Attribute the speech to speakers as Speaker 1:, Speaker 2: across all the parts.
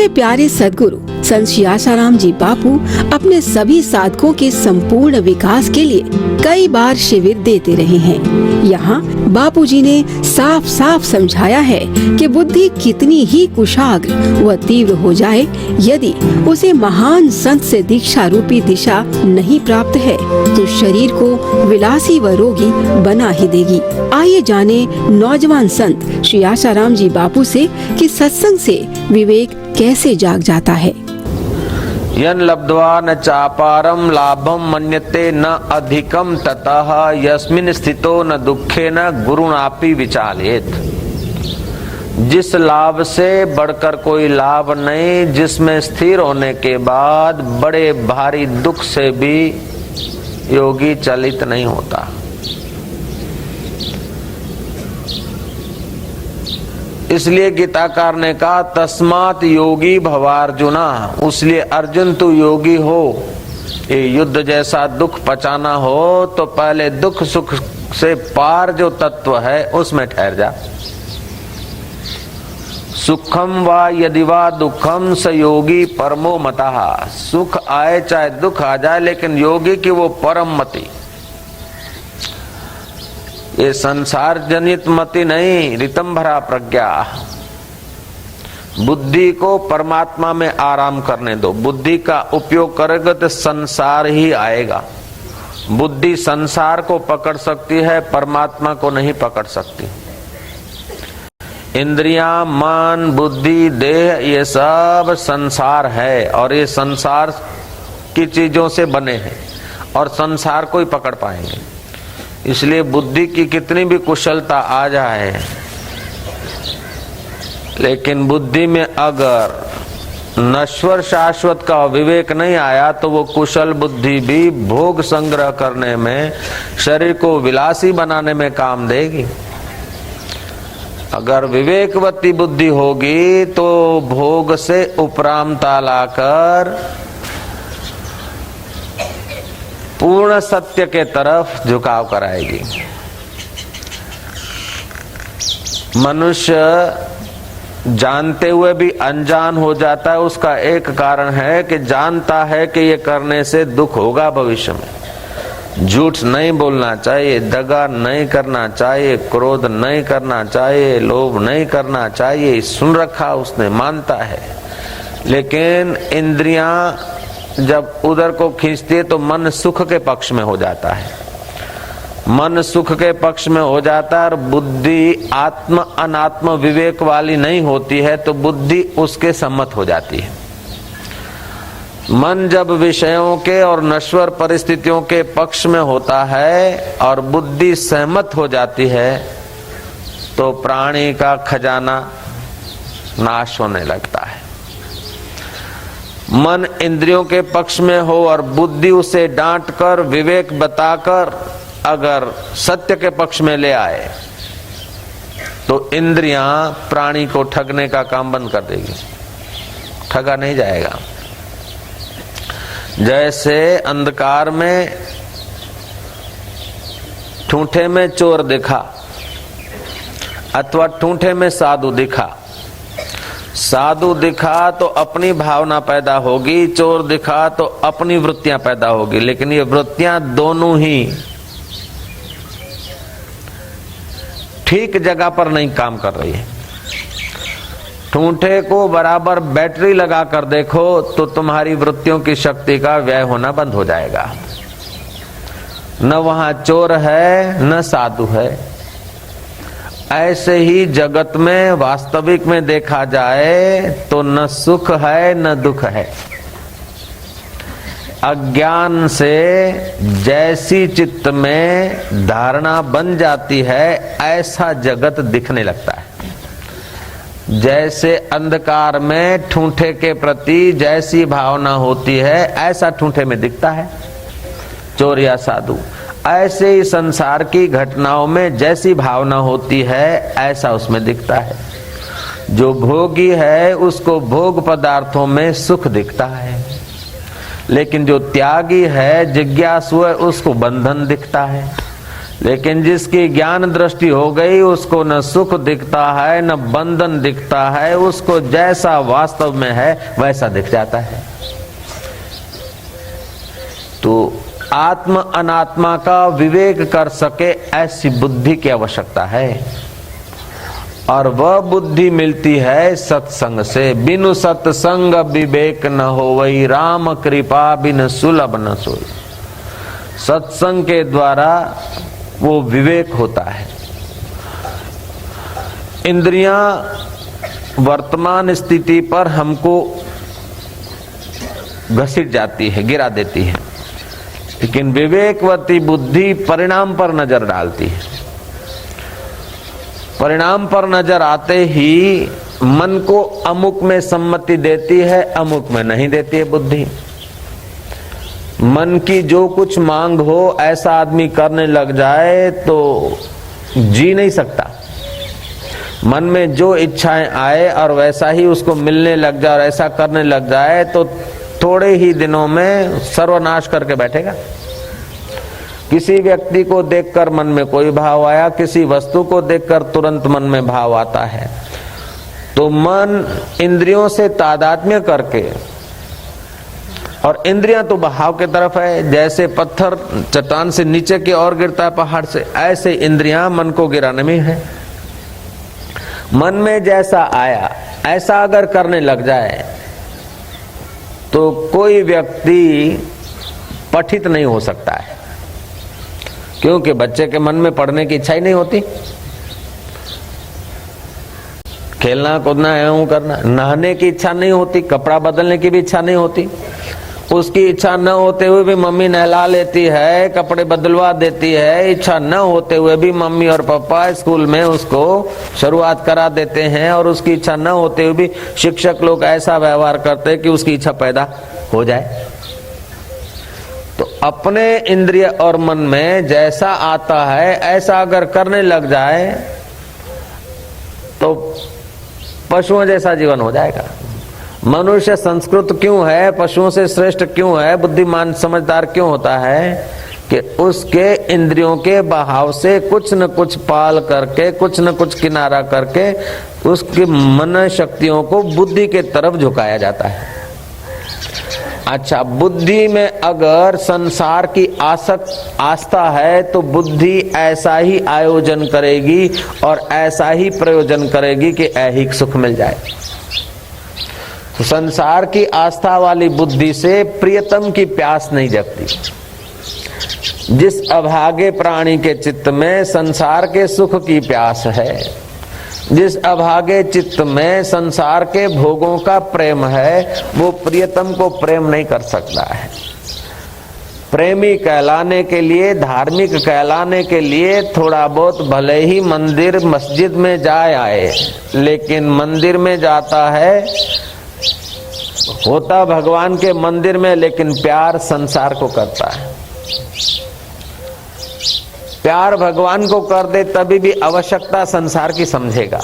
Speaker 1: हमारे प्यारे सदगुरु संत श्री आसाराम जी बापू अपने सभी साधकों के संपूर्ण विकास के लिए कई बार शिविर देते रहे हैं। यहाँ बापू जी ने साफ साफ समझाया है कि बुद्धि कितनी ही कुशाग्र व तीव्र हो जाए, यदि उसे महान संत से दीक्षा रूपी दिशा नहीं प्राप्त है तो शरीर को विलासी व रोगी बना ही देगी। आइए जाने नौजवान संत श्री आसाराम जी बापू से कि सत्संग से विवेक कैसे जाग जाता है।
Speaker 2: यन लब्ध्वा न चापारम लाभम मन्यते न अधिकम ततः यस्मिन स्थितो न दुखे न गुरुणापि विचालेत। जिस लाभ से बढ़कर कोई लाभ नहीं, जिसमें स्थिर होने के बाद बड़े भारी दुख से भी योगी चलित नहीं होता। इसलिए गीताकार ने कहा तस्मात् योगी भवार्जुना, उसलिए अर्जुन तू योगी हो। ये युद्ध जैसा दुख पचाना हो तो पहले दुख सुख से पार जो तत्व है उसमें ठहर जा। सुखम वा यदि वा दुखम स योगी परमो मतः। सुख आए चाहे दुख आ जाए, लेकिन योगी की वो परम मति, ये संसार जनित मति नहीं, रितंभरा प्रज्ञा। बुद्धि को परमात्मा में आराम करने दो। बुद्धि का उपयोग करेगा तो संसार ही आएगा। बुद्धि संसार को पकड़ सकती है, परमात्मा को नहीं पकड़ सकती। इंद्रियां, मन, बुद्धि, देह, ये सब संसार है और ये संसार की चीजों से बने हैं और संसार को ही पकड़ पाएंगे। इसलिए बुद्धि की कितनी भी कुशलता आ जाए, लेकिन बुद्धि में अगर नश्वर शाश्वत का विवेक नहीं आया तो वो कुशल बुद्धि भी भोग संग्रह करने में, शरीर को विलासी बनाने में काम देगी। अगर विवेकवती बुद्धि होगी तो भोग से उपरामता लाकर पूर्ण सत्य के तरफ झुकाव कराएगी। मनुष्य जानते हुए भी अनजान हो जाता है, उसका एक कारण है कि जानता है कि ये करने से दुख होगा भविष्य में। झूठ नहीं बोलना चाहिए, दगा नहीं करना चाहिए, क्रोध नहीं करना चाहिए, लोभ नहीं करना चाहिए, सुन रखा उसने, मानता है। लेकिन इंद्रियां जब उधर को खींचती है तो मन सुख के पक्ष में हो जाता है। मन सुख के पक्ष में हो जाता है और बुद्धि आत्म अनात्म विवेक वाली नहीं होती है, तो बुद्धि उसके सम्मत हो जाती है। मन जब विषयों के और नश्वर परिस्थितियों के पक्ष में होता है और बुद्धि सहमत हो जाती है तो प्राणी का खजाना नाश होने लगता है। मन इंद्रियों के पक्ष में हो और बुद्धि उसे डांट कर, विवेक बताकर अगर सत्य के पक्ष में ले आए तो इंद्रियां प्राणी को ठगने का काम बंद कर देगी, ठगा नहीं जाएगा। जैसे अंधकार में ठूंठे में चोर दिखा अथवा ठूंठे में साधु दिखा, साधु दिखा तो अपनी भावना पैदा होगी, चोर दिखा तो अपनी वृत्तियां पैदा होगी। लेकिन ये वृत्तियां दोनों ही ठीक जगह पर नहीं काम कर रही है। ठूंठे को बराबर बैटरी लगा कर देखो तो तुम्हारी वृत्तियों की शक्ति का व्यय होना बंद हो जाएगा। न वहां चोर है न साधु है। ऐसे ही जगत में वास्तविक में देखा जाए तो न सुख है न दुख है। अज्ञान से जैसी चित्त में धारणा बन जाती है ऐसा जगत दिखने लगता है। जैसे अंधकार में ठूंठे के प्रति जैसी भावना होती है ऐसा ठूंठे में दिखता है चोर या साधु। ऐसे ही संसार की घटनाओं में जैसी भावना होती है ऐसा उसमें दिखता है। जो भोगी है उसको भोग पदार्थों में सुख दिखता है, लेकिन जो त्यागी है, जिज्ञासु है, उसको बंधन दिखता है। लेकिन जिसकी ज्ञान दृष्टि हो गई उसको न सुख दिखता है न बंधन दिखता है, उसको जैसा वास्तव में है वैसा दिख जाता है। तो आत्म अनात्मा का विवेक कर सके ऐसी बुद्धि की आवश्यकता है, और वह बुद्धि मिलती है सत्संग से। बिनु सत्संग विवेक न होवई, राम कृपा बिन सुलभ न सोई। सत्संग के द्वारा वो विवेक होता है। इंद्रियां वर्तमान स्थिति पर हमको घसीट जाती है, गिरा देती है, लेकिन विवेकवती बुद्धि परिणाम पर नजर डालती है। परिणाम पर नजर आते ही मन को अमुक में सम्मति देती है, अमुक में नहीं देती है बुद्धि। मन की जो कुछ मांग हो ऐसा आदमी करने लग जाए तो जी नहीं सकता। मन में जो इच्छाएं आए और वैसा ही उसको मिलने लग जाए और ऐसा करने लग जाए तो थोड़े ही दिनों में सर्वनाश करके बैठेगा। किसी व्यक्ति को देखकर मन में कोई भाव आया, किसी वस्तु को देखकर तुरंत मन में भाव आता है, तो मन इंद्रियों से तादात्म्य करके, और इंद्रियां तो बहाव की तरफ है, जैसे पत्थर चट्टान से नीचे की ओर गिरता है पहाड़ से, ऐसे इंद्रियां मन को गिराने में है। मन में जैसा आया ऐसा अगर करने लग जाए तो कोई व्यक्ति पठित नहीं हो सकता है, क्योंकि बच्चे के मन में पढ़ने की इच्छा ही नहीं होती। खेलना कूदना एवं करना, नहाने की इच्छा नहीं होती, कपड़ा बदलने की भी इच्छा नहीं होती। उसकी इच्छा न होते हुए भी मम्मी नहला लेती है, कपड़े बदलवा देती है। इच्छा न होते हुए भी मम्मी और पापा स्कूल में उसको शुरुआत करा देते हैं, और उसकी इच्छा न होते हुए भी शिक्षक लोग ऐसा व्यवहार करते हैं कि उसकी इच्छा पैदा हो जाए। तो अपने इंद्रिय और मन में जैसा आता है ऐसा अगर करने लग जाए तो पशुओं जैसा जीवन हो जाएगा। मनुष्य संस्कृत क्यों है, पशुओं से श्रेष्ठ क्यों है, बुद्धिमान समझदार क्यों होता है कि उसके इंद्रियों के बहाव से कुछ न कुछ पाल करके, कुछ न कुछ किनारा करके उसकी मन शक्तियों को बुद्धि के तरफ झुकाया जाता है। अच्छा, बुद्धि में अगर संसार की आस्था है तो बुद्धि ऐसा ही आयोजन करेगी और ऐसा ही प्रयोजन करेगी कि ऐहिक सुख मिल जाए। तो संसार की आस्था वाली बुद्धि से प्रियतम की प्यास नहीं जगती। जिस अभागे प्राणी के चित्त में संसार के सुख की प्यास है, जिस अभागे चित्त में संसार के भोगों का प्रेम है, वो प्रियतम को प्रेम नहीं कर सकता है। प्रेमी कहलाने के लिए, धार्मिक कहलाने के लिए थोड़ा बहुत भले ही मंदिर मस्जिद में जाए आए, लेकिन मंदिर में जाता है, होता भगवान के मंदिर में, लेकिन प्यार संसार को करता है। प्यार भगवान को कर दे तभी भी आवश्यकता संसार की समझेगा।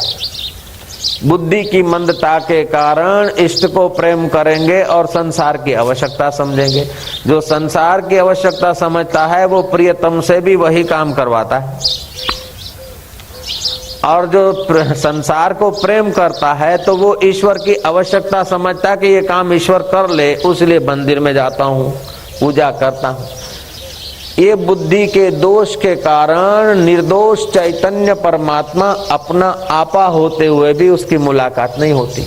Speaker 2: बुद्धि की मंदता के कारण इष्ट को प्रेम करेंगे और संसार की आवश्यकता समझेंगे। जो संसार की आवश्यकता समझता है वो प्रियतम से भी वही काम करवाता है, और जो संसार को प्रेम करता है तो वो ईश्वर की आवश्यकता समझता है कि ये काम ईश्वर कर ले, उसलिए मंदिर में जाता हूँ, पूजा करता हूँ। ये बुद्धि के दोष के कारण निर्दोष चैतन्य परमात्मा अपना आपा होते हुए भी उसकी मुलाकात नहीं होती।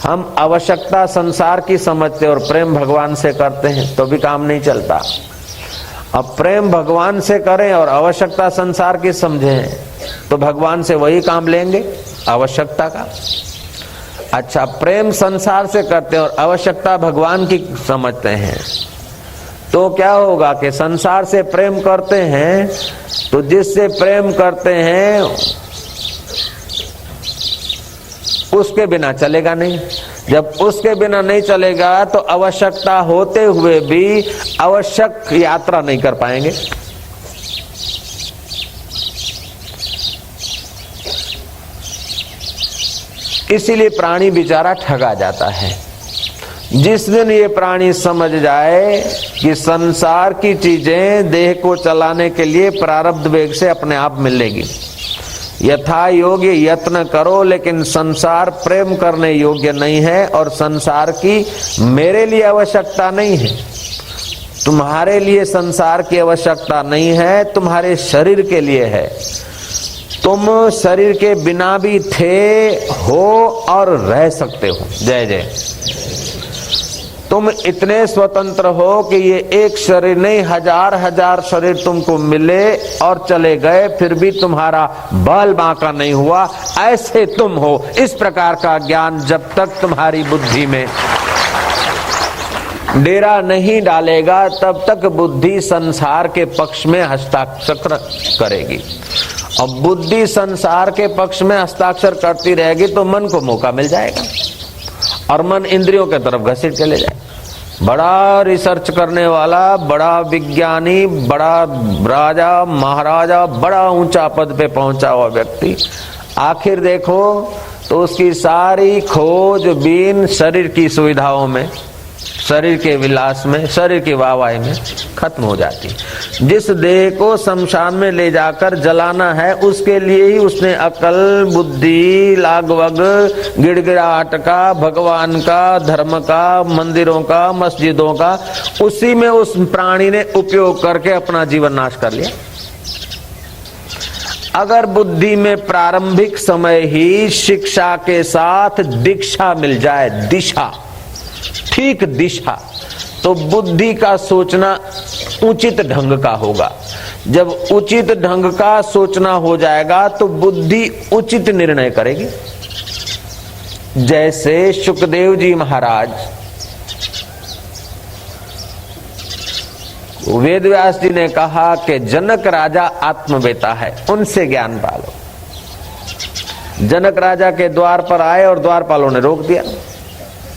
Speaker 2: हम आवश्यकता संसार की समझते और प्रेम भगवान से करते हैं तो भी काम नहीं चलता। अब प्रेम भगवान से करें और आवश्यकता संसार की समझें तो भगवान से वही काम लेंगे आवश्यकता का। अच्छा, प्रेम संसार से करते हैं और आवश्यकता भगवान की समझते हैं तो क्या होगा कि संसार से प्रेम करते हैं तो जिससे प्रेम करते हैं उसके बिना चलेगा नहीं। जब उसके बिना नहीं चलेगा तो आवश्यकता होते हुए भी आवश्यक यात्रा नहीं कर पाएंगे। इसीलिए प्राणी बेचारा ठगा जाता है। जिस दिन ये प्राणी समझ जाए कि संसार की चीजें देह को चलाने के लिए प्रारब्ध वेग से अपने आप मिलेगी, यथा योग्य यत्न करो, लेकिन संसार प्रेम करने योग्य नहीं है और संसार की मेरे लिए आवश्यकता नहीं है, तुम्हारे लिए संसार की आवश्यकता नहीं है, तुम्हारे शरीर के लिए है। तुम शरीर के बिना भी थे, हो और रह सकते हो। जय जय। तुम इतने स्वतंत्र हो कि ये एक शरीर नहीं, हजार हजार शरीर तुमको मिले और चले गए, फिर भी तुम्हारा बल बांका नहीं हुआ, ऐसे तुम हो। इस प्रकार का ज्ञान जब तक तुम्हारी बुद्धि में डेरा नहीं डालेगा, तब तक बुद्धि संसार के पक्ष में हस्ताक्षर करेगी। और बुद्धि संसार के पक्ष में हस्ताक्षर करती रहेगी तो मन को मौका मिल जाएगा और मन इंद्रियों के तरफ घसीट चले जाए। बड़ा रिसर्च करने वाला, बड़ा विज्ञानी, बड़ा राजा महाराजा, बड़ा ऊंचा पद पे पहुंचा हुआ व्यक्ति, आखिर देखो तो उसकी सारी खोजबीन शरीर की सुविधाओं में, शरीर के विलास में, शरीर की वाहवाही में खत्म हो जाती। जिस देह को शमशान में ले जाकर जलाना है, उसके लिए ही उसने अकल, बुद्धि, लागवग, गिड़गिड़ाहट का, भगवान का, धर्म का, मंदिरों का, मस्जिदों का, उसी में उस प्राणी ने उपयोग करके अपना जीवन नाश कर लिया। अगर बुद्धि में प्रारंभिक समय ही शिक्षा के साथ दीक्षा मिल जाए, दिशा, ठीक दिशा, तो बुद्धि का सोचना उचित ढंग का होगा। जब उचित ढंग का सोचना हो जाएगा तो बुद्धि उचित निर्णय करेगी। जैसे शुकदेव जी महाराज वेदव्यास जी ने कहा कि जनक राजा आत्मवेता है, उनसे ज्ञान पालो। जनक राजा के द्वार पर आए और द्वारपालों ने रोक दिया।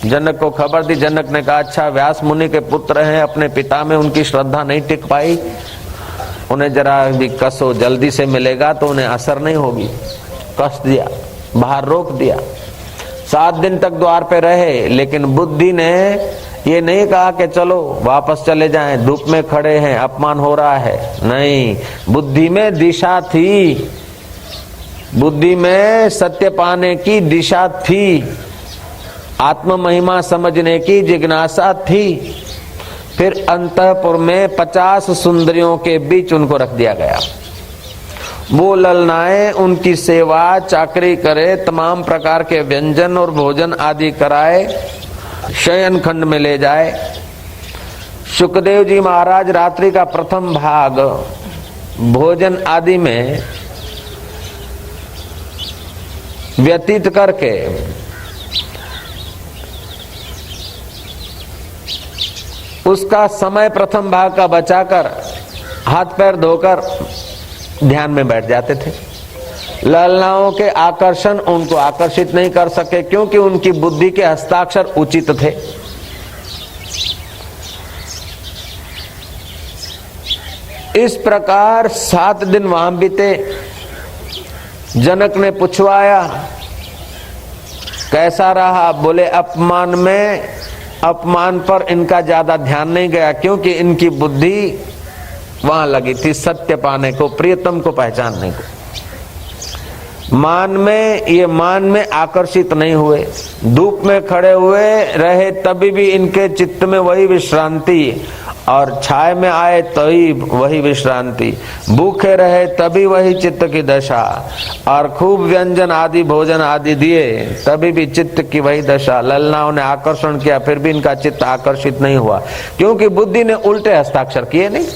Speaker 2: जनक को खबर दी। जनक ने कहा, अच्छा व्यास मुनि के पुत्र हैं, अपने पिता में उनकी श्रद्धा नहीं टिक पाई, उन्हें जरा भी कसो, जल्दी से मिलेगा तो उन्हें असर नहीं होगी। कस दिया, बाहर रोक दिया। 7 दिन तक द्वार पे रहे, लेकिन बुद्धि ने ये नहीं कहा कि चलो वापस चले जाएं, धूप में खड़े हैं, अपमान हो रहा है। नहीं, बुद्धि में दिशा थी, बुद्धि में सत्य पाने की दिशा थी, आत्म महिमा समझने की जिज्ञासा थी। फिर अंतःपुर में 50 सुंदरियों के बीच उनको रख दिया गया। वो ललनाएं, उनकी सेवा चाकरी करे, तमाम प्रकार के व्यंजन और भोजन आदि कराए, शयन खंड में ले जाए। शुकदेव जी महाराज रात्रि का प्रथम भाग भोजन आदि में व्यतीत करके उसका समय प्रथम भाग का बचाकर हाथ पैर धोकर ध्यान में बैठ जाते थे। ललनाओं के आकर्षण उनको आकर्षित नहीं कर सके, क्योंकि उनकी बुद्धि के हस्ताक्षर उचित थे। इस प्रकार 7 दिन वहां बीते। जनक ने पूछवाया, कैसा रहा? बोले, अपमान पर इनका ज्यादा ध्यान नहीं गया, क्योंकि इनकी बुद्धि वहां लगी थी सत्य पाने को, प्रियतम को पहचानने को। मान में आकर्षित नहीं हुए, धूप में खड़े हुए रहे तभी भी इनके चित्त में वही विश्रांति, और छाए में आए तभी वही विश्रांति, भूखे रहे तभी वही चित्त की दशा, और खूब व्यंजन आदि भोजन आदि दिए तभी भी चित्त की वही दशा। ललनाओं ने आकर्षण किया, फिर भी इनका चित्त आकर्षित नहीं हुआ, क्योंकि बुद्धि ने उल्टे हस्ताक्षर किए नहीं।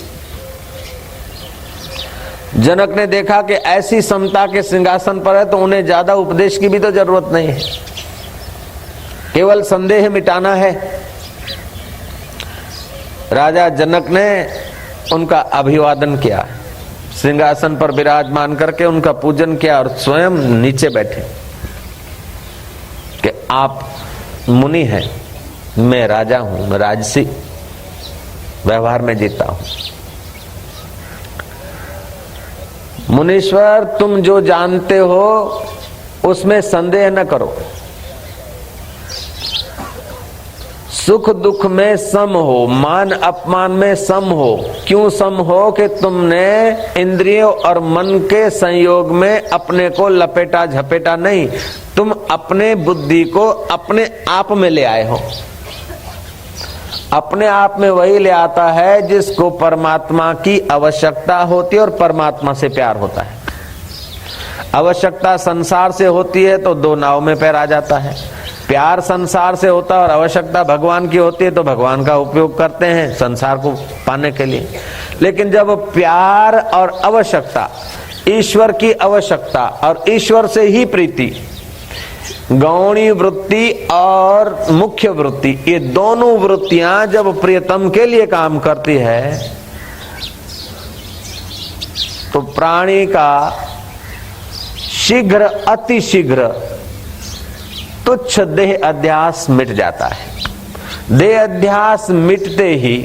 Speaker 2: जनक ने देखा कि ऐसी समता के सिंहासन पर है तो उन्हें ज्यादा उपदेश की भी तो जरूरत नहीं है, केवल संदेह मिटाना है। राजा जनक ने उनका अभिवादन किया, सिंहासन पर विराजमान करके उनका पूजन किया और स्वयं नीचे बैठे कि आप मुनि हैं, मैं राजा हूं, मैं राजसी व्यवहार में जीता हूं। मुनीश्वर, तुम जो जानते हो उसमें संदेह न करो, सुख दुख में सम हो, मान अपमान में सम हो। क्यों सम हो? कि तुमने इंद्रियों और मन के संयोग में अपने को लपेटा झपेटा नहीं, तुम अपने बुद्धि को अपने आप में ले आए हो। अपने आप में वही ले आता है जिसको परमात्मा की आवश्यकता होती है और परमात्मा से प्यार होता है। आवश्यकता संसार से होती है तो दो नाव में पैर आ जाता है, प्यार संसार से होता है और आवश्यकता भगवान की होती है तो भगवान का उपयोग करते हैं संसार को पाने के लिए। लेकिन जब प्यार और आवश्यकता, ईश्वर की आवश्यकता और ईश्वर से ही प्रीति, गौणी वृत्ति और मुख्य वृत्ति, ये दोनों वृत्तियां जब प्रियतम के लिए काम करती है तो प्राणी का शीघ्र अति शीघ्र तुच्छ देह अध्यास मिट जाता है। देह अध्यास मिटते ही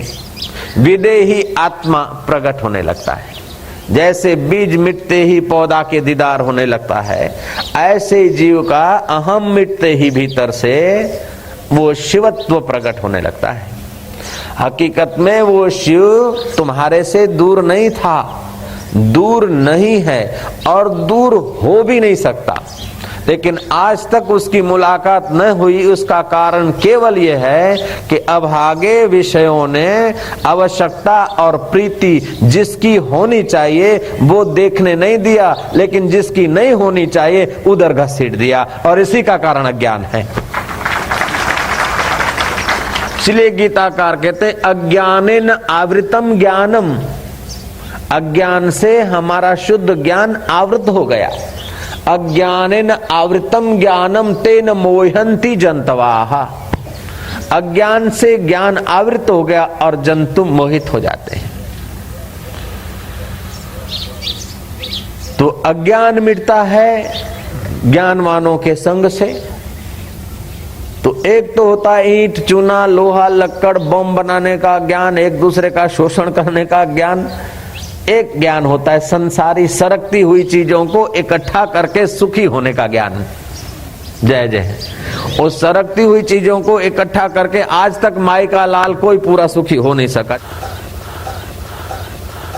Speaker 2: विदेही आत्मा प्रकट होने लगता है। जैसे बीज मिटते ही पौधा के दीदार होने लगता है, ऐसे जीव का अहम मिटते ही भीतर से वो शिवत्व प्रकट होने लगता है। हकीकत में वो शिव तुम्हारे से दूर नहीं था, दूर नहीं है और दूर हो भी नहीं सकता, लेकिन आज तक उसकी मुलाकात न हुई। उसका कारण केवल यह है कि अभागे विषयों ने आवश्यकता और प्रीति जिसकी होनी चाहिए वो देखने नहीं दिया, लेकिन जिसकी नहीं होनी चाहिए उधर घसीट दिया, और इसी का कारण अज्ञान है। इसलिए गीताकार कहते हैं अज्ञानेन आवृतम ज्ञानम, अज्ञान से हमारा शुद्ध ज्ञान आवृत हो गया। अज्ञानेन आवृतम ज्ञानम तेन मोहंती जंतवाहा, अज्ञान से ज्ञान आवृत हो गया और जंतु मोहित हो जाते हैं। तो अज्ञान मिटता है ज्ञानवानों के संग से। तो एक तो होता है ईंट चूना लोहा लक्कड़ बम बनाने का ज्ञान, एक दूसरे का शोषण करने का ज्ञान। एक ज्ञान होता है संसारी सरकती हुई चीजों को इकट्ठा करके सुखी होने का ज्ञान। जय जय। उस सरकती हुई चीजों को इकट्ठा करके आज तक माई का लाल कोई पूरा सुखी हो नहीं सका।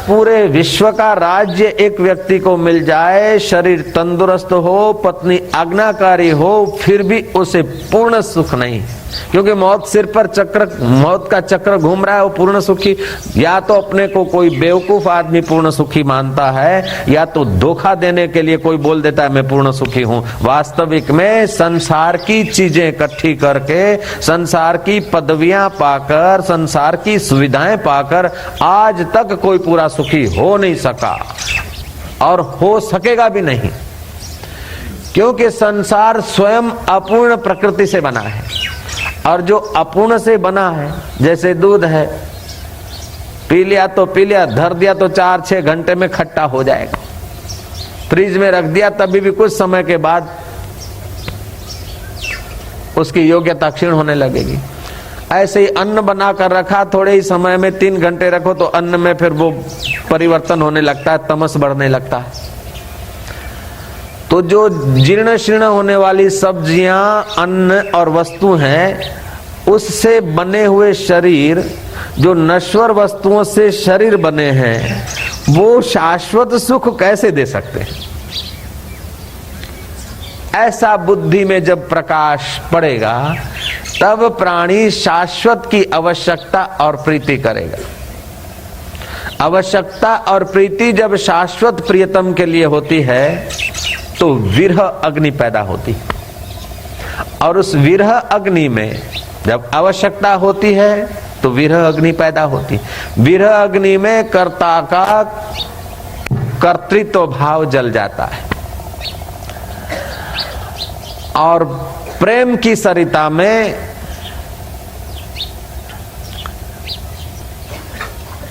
Speaker 2: पूरे विश्व का राज्य एक व्यक्ति को मिल जाए, शरीर तंदुरुस्त हो, पत्नी आज्ञाकारी हो, फिर भी उसे पूर्ण सुख नहीं, क्योंकि मौत सिर पर चक्र, मौत का चक्र घूम रहा है। वो पूर्ण सुखी या तो अपने को कोई बेवकूफ आदमी पूर्ण सुखी मानता है, या तो धोखा देने के लिए कोई बोल देता है मैं पूर्ण सुखी हूं। वास्तविक में संसार की चीजें इकट्ठी करके, संसार की पदवियां पाकर, संसार की सुविधाएं पाकर आज तक कोई पूरा सुखी हो नहीं सका और हो सकेगा भी नहीं, क्योंकि संसार स्वयं अपूर्ण प्रकृति से बना है। और जो अपूर्ण से बना है, जैसे दूध है, पी लिया तो पी लिया, धर दिया तो 4-6 घंटे में खट्टा हो जाएगा। फ्रिज में रख दिया तभी भी कुछ समय के बाद उसकी योग्यता क्षीण होने लगेगी। ऐसे ही अन्न बनाकर रखा, थोड़े ही समय में 3 घंटे रखो तो अन्न में फिर वो परिवर्तन होने लगता है, तमस बढ़ने लगता है। तो जो जीर्ण शीर्ण होने वाली सब्जियां, अन्न और वस्तु हैं, उससे बने हुए शरीर, जो नश्वर वस्तुओं से शरीर बने हैं, वो शाश्वत सुख कैसे दे सकते हैं? ऐसा बुद्धि में जब प्रकाश पड़ेगा तब प्राणी शाश्वत की आवश्यकता और प्रीति करेगा। आवश्यकता और प्रीति जब शाश्वत प्रियतम के लिए होती है तो विरह अग्नि पैदा होती, और उस विरह अग्नि में जब आवश्यकता होती है तो विरह अग्नि पैदा होती। विरह अग्नि में कर्ता का कर्तृत्व भाव जल जाता है, और प्रेम की सरिता में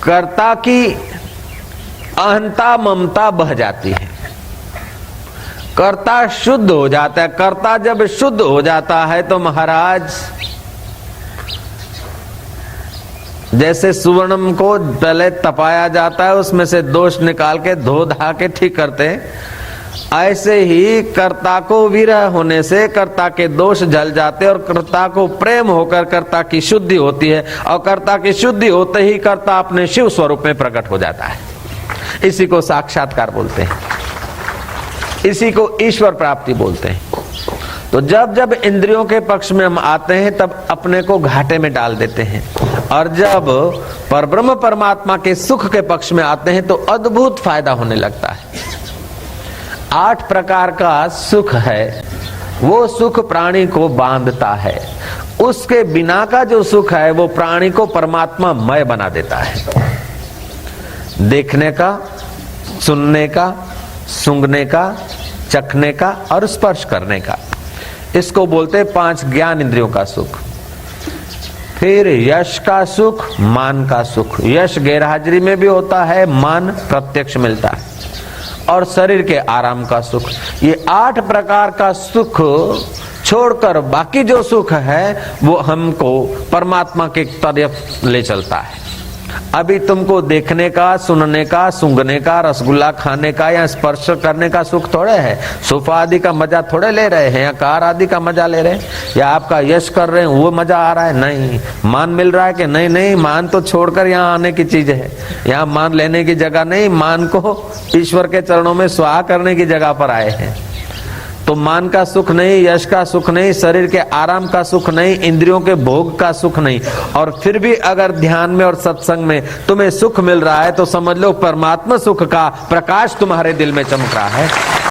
Speaker 2: कर्ता की अहंता ममता बह जाती है। कर्ता शुद्ध हो जाता है। कर्ता जब शुद्ध हो जाता है तो महाराज, जैसे सुवर्णम को पहले तपाया जाता है, उसमें से दोष निकाल के धो धा के ठीक करते हैं, ऐसे ही कर्ता को विरह होने से कर्ता के दोष जल जाते और कर्ता को प्रेम होकर कर्ता की शुद्धि होती है और कर्ता की शुद्धि होते ही कर्ता अपने शिव स्वरूप में प्रकट हो जाता है। इसी को साक्षात्कार बोलते हैं, इसी को ईश्वर प्राप्ति बोलते हैं। तो जब जब इंद्रियों के पक्ष में हम आते हैं तब अपने को घाटे में डाल देते हैं, और जब परब्रह्म परमात्मा के सुख के पक्ष में आते हैं तो अद्भुत फायदा होने लगता है। 8 प्रकार का सुख है, वो सुख प्राणी को बांधता है। उसके बिना का जो सुख है वो प्राणी को परमात्मा मय बना देता है। देखने का, सुनने का, सूंघने का, चखने का और स्पर्श करने का, इसको बोलते 5 ज्ञान इंद्रियों का सुख। फिर यश का सुख, मान का सुख। यश गैरहाजिरी में भी होता है, मान प्रत्यक्ष मिलता है, और शरीर के आराम का सुख। ये 8 प्रकार का सुख छोड़कर बाकी जो सुख है वो हमको परमात्मा के तरफ ले चलता है। अभी तुमको देखने का, सुनने का, सूंघने का, रसगुल्ला खाने का या स्पर्श करने का सुख थोड़े है, सोफा आदि का मजा थोड़े ले रहे हैं, या कार आदि का मजा ले रहे हैं, या आपका यश कर रहे हैं वो मजा आ रहा है, नहीं। मान मिल रहा है कि नहीं? नहीं, मान तो छोड़कर यहाँ आने की चीज है, यहाँ मान लेने की जगह नहीं, मान को ईश्वर के चरणों में स्वाहा करने की जगह पर आए हैं। तो मान का सुख नहीं, यश का सुख नहीं, शरीर के आराम का सुख नहीं, इंद्रियों के भोग का सुख नहीं, और फिर भी अगर ध्यान में और सत्संग में तुम्हें सुख मिल रहा है तो समझ लो परमात्मा सुख का प्रकाश तुम्हारे दिल में चमक रहा है।